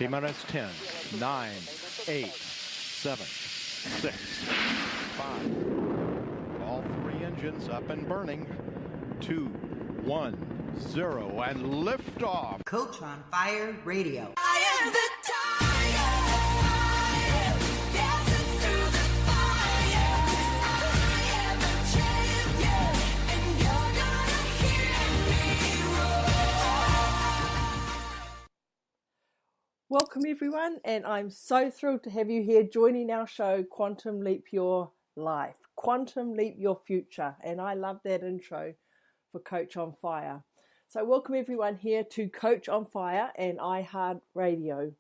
T-minus 10, 9, 8, 7, 6, 5. All three engines up and burning. 2, 1, 0, and liftoff. Coach on Fire Radio. I am the tiger, dancing through the fire. I am a champion, and you're gonna hear me roar. Welcome everyone, and I'm so thrilled to have you here joining our show, Quantum Leap Your Life, Quantum Leap Your Future, and I love that intro for Coach on Fire. So welcome everyone here to Coach on Fire and iHeartRadio.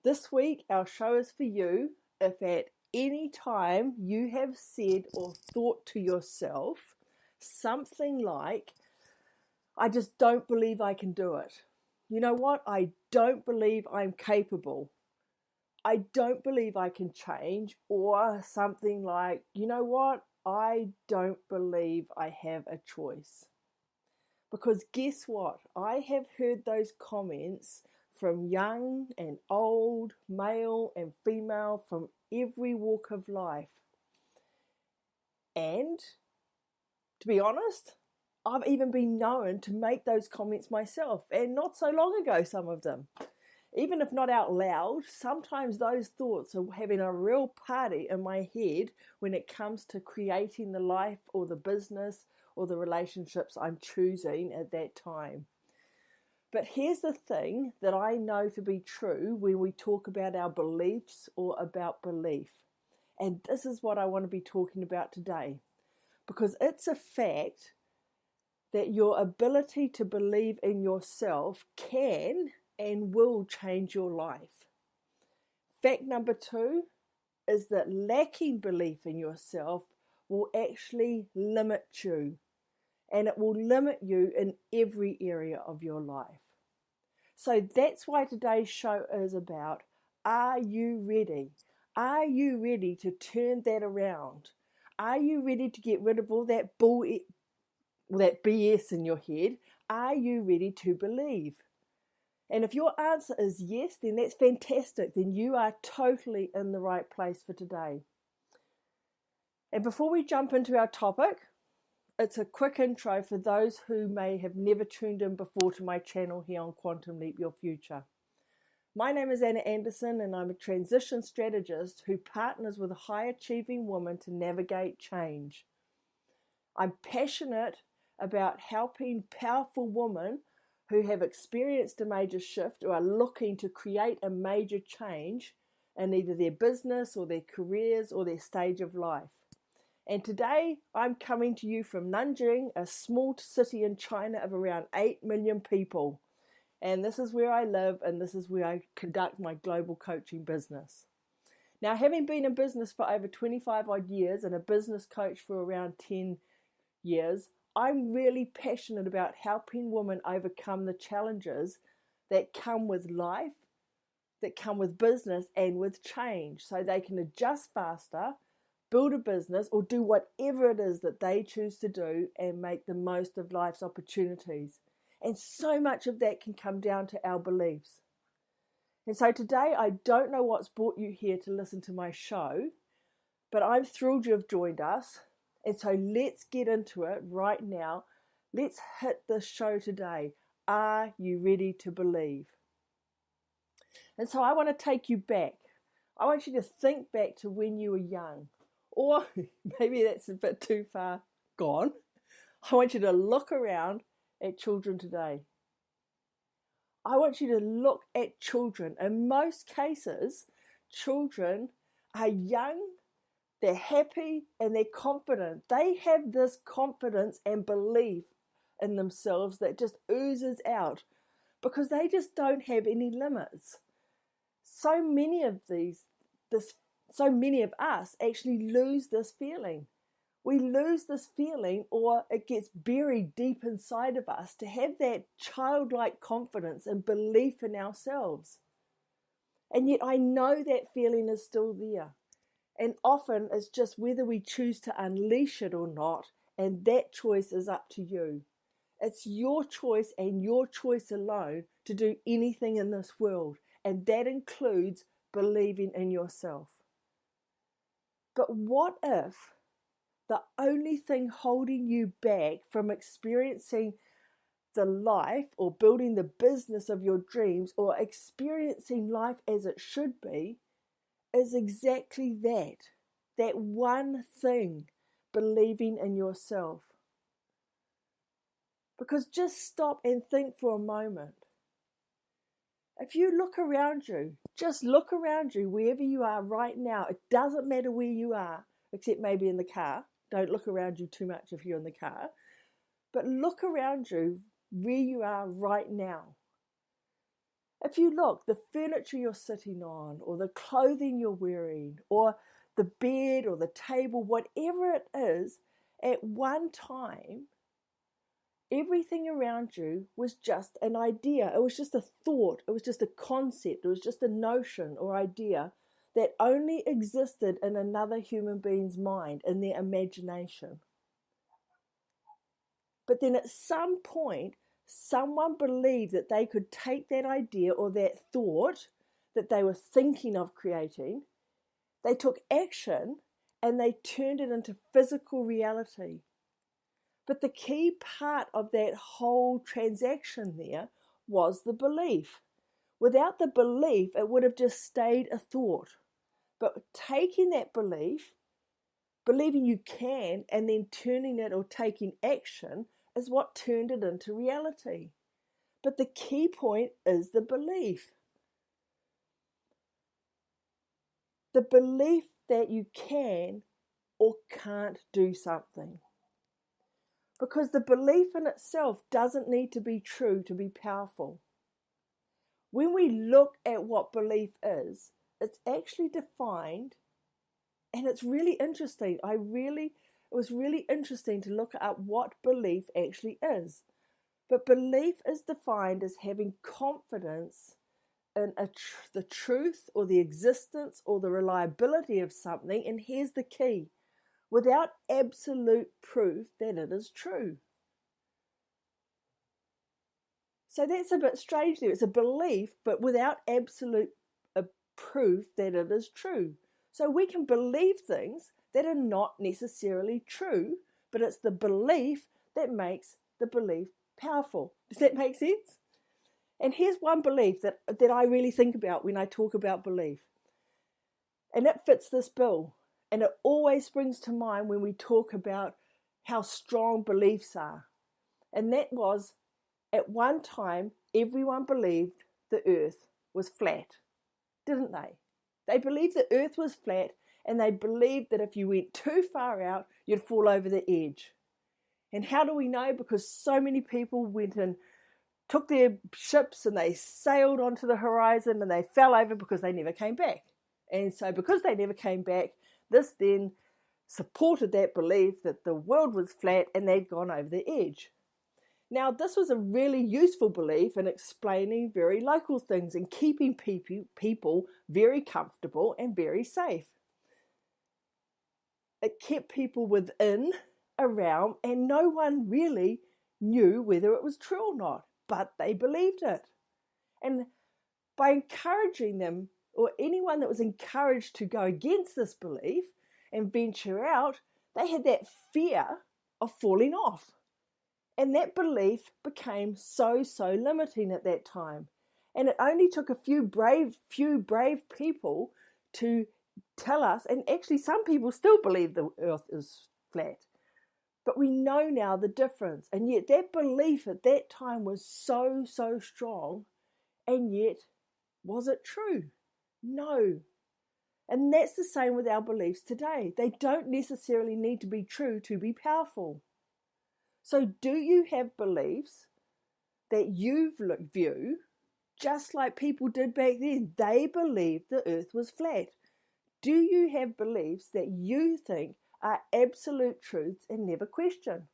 This week our show is for you if at any time you have said or thought to yourself something like, I just don't believe I can do it. You know what? I don't believe I'm capable. I don't believe I can change. Or something like, you know what? I don't believe I have a choice. Because guess what? I have heard those comments from young and old, male and female, from every walk of life. And to be honest, I've even been known to make those comments myself, and not so long ago, some of them. Even if not out loud, sometimes those thoughts are having a real party in my head when it comes to creating the life or the business or the relationships I'm choosing at that time. But here's the thing that I know to be true when we talk about our beliefs or about belief. And this is what I want to be talking about today. Because it's a fact that your ability to believe in yourself can and will change your life. Fact number 2 is that lacking belief in yourself will actually limit you, and it will limit you in every area of your life. So that's why today's show is about, are you ready? Are you ready to turn that around? Are you ready to get rid of all that that BS in your head? Are you ready to believe? And if your answer is yes, then that's fantastic. Then you are totally in the right place for today. And before we jump into our topic, it's a quick intro for those who may have never tuned in before to my channel here on Quantum Leap Your Future. My name is Anna Anderson, and I'm a transition strategist who partners with high-achieving women to navigate change. I'm passionate about helping powerful women who have experienced a major shift or are looking to create a major change in either their business or their careers or their stage of life. And today I'm coming to you from Nanjing, a small city in China of around 8 million people. And this is where I live, and this is where I conduct my global coaching business. Now, having been in business for over 25 odd years and a business coach for around 10 years, I'm really passionate about helping women overcome the challenges that come with life, that come with business and with change, so they can adjust faster, build a business, or do whatever it is that they choose to do and make the most of life's opportunities. And so much of that can come down to our beliefs. And so today, I don't know what's brought you here to listen to my show, but I'm thrilled you have joined us. And so let's get into it right now. Let's hit this show today. Are you ready to believe? And so I want to take you back. I want you to think back to when you were young. Or maybe that's a bit too far gone. I want you to look around at children today. I want you to look at children. In most cases, children are young, they're happy, and they're confident. They have this confidence and belief in themselves that just oozes out because they just don't have any limits. So many of us actually lose this feeling. We lose this feeling, or it gets buried deep inside of us, to have that childlike confidence and belief in ourselves. And yet I know that feeling is still there. And often it's just whether we choose to unleash it or not, and that choice is up to you. It's your choice and your choice alone to do anything in this world. and that includes believing in yourself. But what if the only thing holding you back from experiencing the life or building the business of your dreams or experiencing life as it should be is exactly that one thing, believing in yourself? Because just stop and think for a moment. If you look around you, just look around you wherever you are right now. It doesn't matter where you are, except maybe in the car. Don't look around you too much if you're in the car. But look around you where you are right now. If you look, the furniture you're sitting on, or the clothing you're wearing, or the bed or the table, whatever it is, at one time, everything around you was just an idea. It was just a thought. It was just a concept. It was just a notion or idea that only existed in another human being's mind, in their imagination. But then at some point, someone believed that they could take that idea or that thought that they were thinking of creating, they took action and they turned it into physical reality. But the key part of that whole transaction there was the belief. Without the belief, it would have just stayed a thought. But taking that belief, believing you can, and then turning it or taking action is what turned it into reality. But the key point is the belief. The belief that you can or can't do something. Because the belief in itself doesn't need to be true to be powerful. When we look at what belief is, it's actually defined, and it's really interesting. It was really interesting to look at what belief actually is. But belief is defined as having confidence in the truth or the existence or the reliability of something, and here's the key, without absolute proof that it is true. So that's a bit strange there. It's a belief, but without absolute proof that it is true. So we can believe things that are not necessarily true, but it's the belief that makes the belief powerful. Does that make sense? And here's one belief that I really think about when I talk about belief. And it fits this bill. And it always springs to mind when we talk about how strong beliefs are. And that was, at one time, everyone believed the earth was flat, didn't they? They believed the earth was flat, and they believed that if you went too far out, you'd fall over the edge. And how do we know? Because so many people went and took their ships and they sailed onto the horizon and they fell over because they never came back. And so because they never came back, this then supported that belief that the world was flat and they'd gone over the edge. Now, this was a really useful belief in explaining very local things and keeping people very comfortable and very safe. It kept people within a realm, and no one really knew whether it was true or not, but they believed it. And by encouraging them, or anyone that was encouraged to go against this belief and venture out, they had that fear of falling off. And that belief became so limiting at that time. And it only took a few brave people to tell us, and actually some people still believe the earth is flat. But we know now the difference. And yet that belief at that time was so strong. And yet, was it true? No. And that's the same with our beliefs today. They don't necessarily need to be true to be powerful. So do you have beliefs that you view just like people did back then? They believed the earth was flat. Do you have beliefs that you think are absolute truths and never question?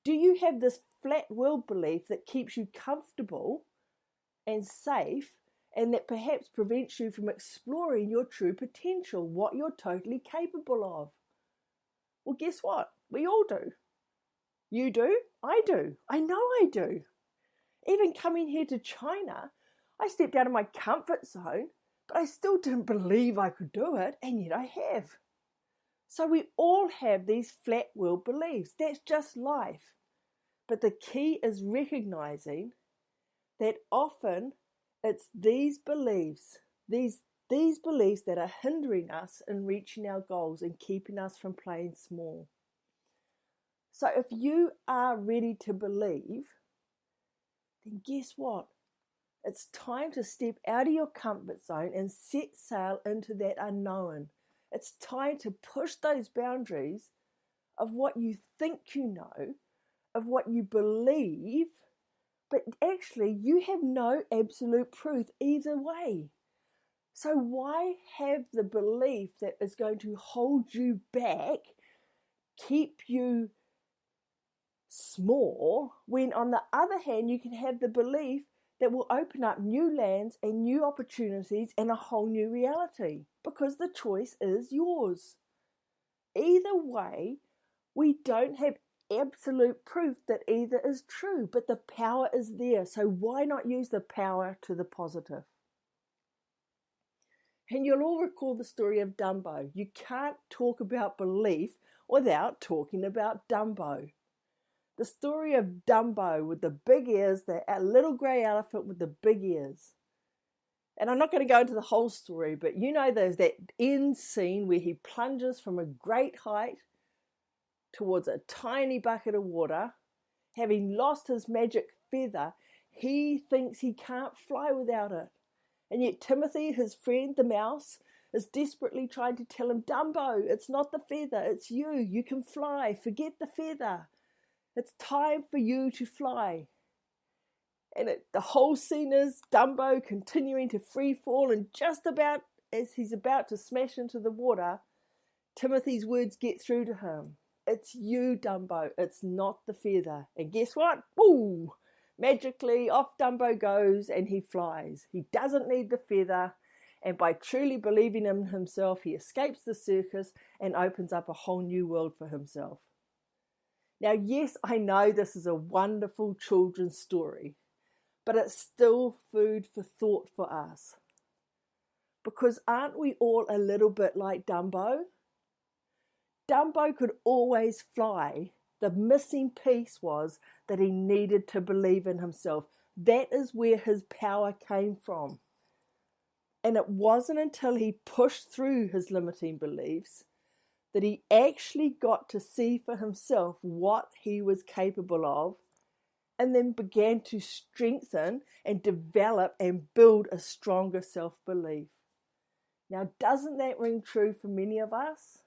Do you have this flat world belief that keeps you comfortable and safe, and that perhaps prevents you from exploring your true potential, what you're totally capable of? Well, guess what? We all do. You do, I do, I know I do. Even coming here to China, I stepped out of my comfort zone, but I still didn't believe I could do it, and yet I have. So we all have these flat-world beliefs. That's just life. But the key is recognizing that often it's these beliefs that are hindering us in reaching our goals and keeping us from playing small. So if you are ready to believe, then guess what? It's time to step out of your comfort zone and set sail into that unknown. It's time to push those boundaries of what you think you know, of what you believe, but actually you have no absolute truth either way. So why have the belief that is going to hold you back, keep you small, when on the other hand you can have the belief that will open up new lands and new opportunities and a whole new reality, because the choice is yours. Either way, we don't have absolute proof that either is true, but the power is there. So why not use the power to the positive? And you'll all recall the story of Dumbo. You can't talk about belief without talking about Dumbo. The story of Dumbo with the big ears, the little grey elephant with the big ears. And I'm not going to go into the whole story, but you know there's that end scene where he plunges from a great height towards a tiny bucket of water. Having lost his magic feather, he thinks he can't fly without it. And yet Timothy, his friend, the mouse, is desperately trying to tell him, Dumbo, it's not the feather, it's you. You can fly. Forget the feather. It's time for you to fly. And the whole scene is Dumbo continuing to free fall, and just about as he's about to smash into the water, Timothy's words get through to him. It's you, Dumbo. It's not the feather. And guess what? Woo! Magically, off Dumbo goes and he flies. He doesn't need the feather. And by truly believing in himself, he escapes the circus and opens up a whole new world for himself. Now, yes, I know this is a wonderful children's story, but it's still food for thought for us. Because aren't we all a little bit like Dumbo? Dumbo could always fly. The missing piece was that he needed to believe in himself. That is where his power came from. And it wasn't until he pushed through his limiting beliefs that he actually got to see for himself what he was capable of, and then began to strengthen and develop and build a stronger self-belief. Now, doesn't that ring true for many of us?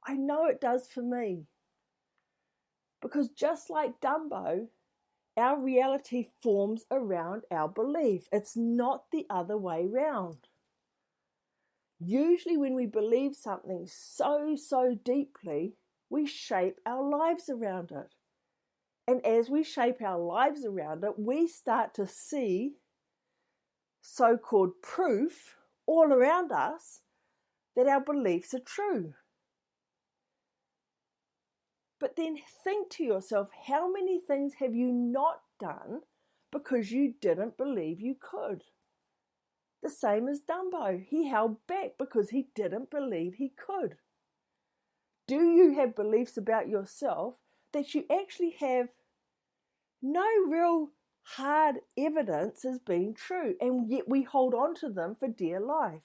I know it does for me. Because just like Dumbo, our reality forms around our belief. It's not the other way round. Usually when we believe something so deeply, we shape our lives around it. And as we shape our lives around it, we start to see so-called proof all around us that our beliefs are true. But then think to yourself, how many things have you not done because you didn't believe you could? The same as Dumbo. He held back because he didn't believe he could. Do you have beliefs about yourself that you actually have no real hard evidence as being true, and yet we hold on to them for dear life?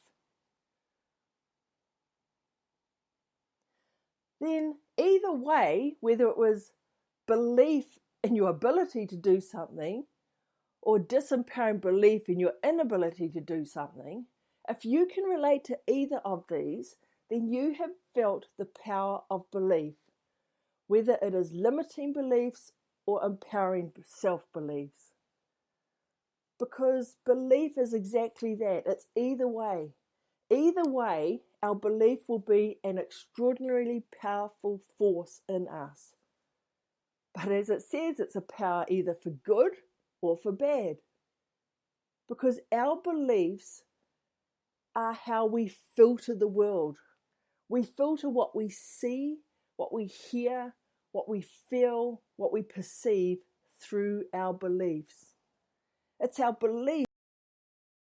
Then either way, whether it was belief in your ability to do something or disempowering belief in your inability to do something, if you can relate to either of these, then you have felt the power of belief, whether it is limiting beliefs or empowering self-beliefs. Because belief is exactly that. It's either way. Either way, our belief will be an extraordinarily powerful force in us. But as it says, it's a power either for good or for bad. Because our beliefs are how we filter the world. We filter what we see, what we hear, what we feel, what we perceive through our beliefs. It's our beliefs